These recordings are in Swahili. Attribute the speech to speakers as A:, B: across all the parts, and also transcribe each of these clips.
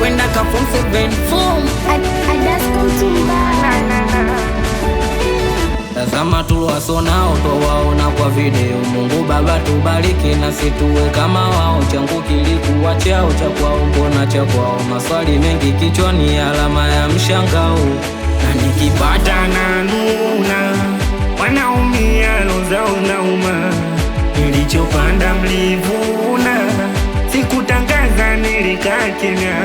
A: Kwenda ka form 7 form tazama tuliwasonao twawaona kwa video. Mungu Baba tubariki na situwe kama wao. Changu kilikuwa chao cha kwao, mbona cha kwao? Maswali mengi kichwani, alama ya mshangao.
B: Na nikipata na nuna wanaumia, loza unauma. Nilichopanda mlivuna, sikutangaza nilikaa kimya.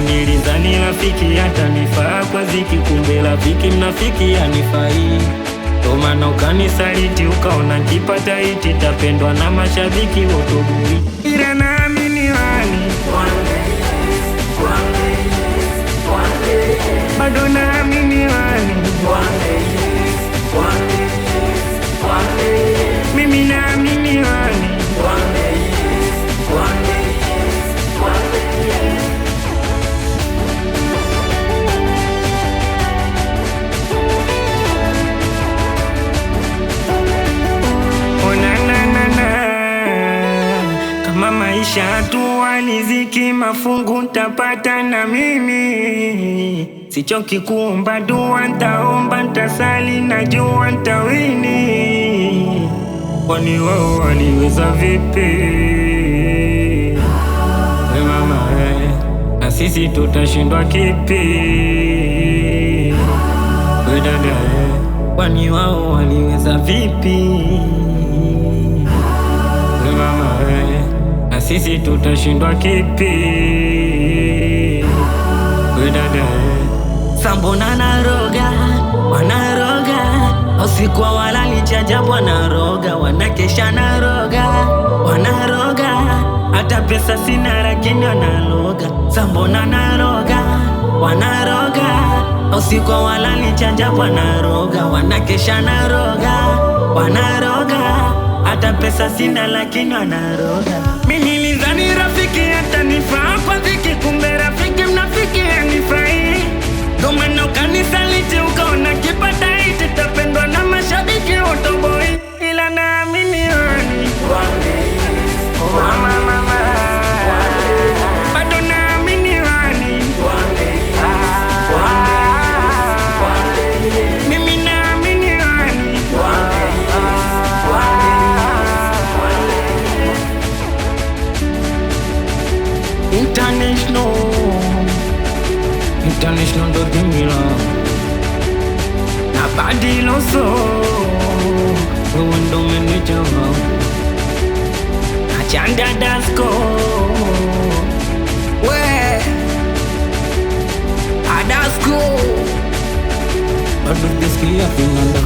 B: Nilizani rafiki hata nifaa kwa ziki, kumbe rafiki mnafiki anifai. Ndo maana ukanisaliti, ukaona kipata iti tapendwa na mashabiki wotobui. Ila naamini wani bado naamini wani, mimi naamini wani. Kama maisha tu aliziki, mafungu ntapata na mimi. Sichoki kuomba dua, ntaomba ntasali, najua ntawini. Kwani wao waliweza vipi? We mama na sisi tutashindwa kipi? We dada kwani wao waliweza vipi? We mama na sisi tutashindwa kipi? We dada
A: Sambona naroga, wanaroga usiku walali chajabu, wanaroga wanakesha naroga, wanaroga hata pesa sina lakini wanaroga. Sambona naroga, wanaroga usiku walali chajabu, wanaroga wanakesha naroga, wanaroga hata pesa sina lakini wanaroga.
B: mimi nilizani rafiki hata nifaa kwa dhiki, kumbe rafiki mnafiki anifai. Ndo maana ukanisaliti, ukaona kipata iti tapendwa na mashabiki wotoboi. Ila naamini wani mama, bado naamini wani, mimi naamini wani.
A: International ndo dimila
B: Na badiloso
A: wewe ndo meneja
B: na Chanda Dasko,
A: we Adasko bado disikia vinanda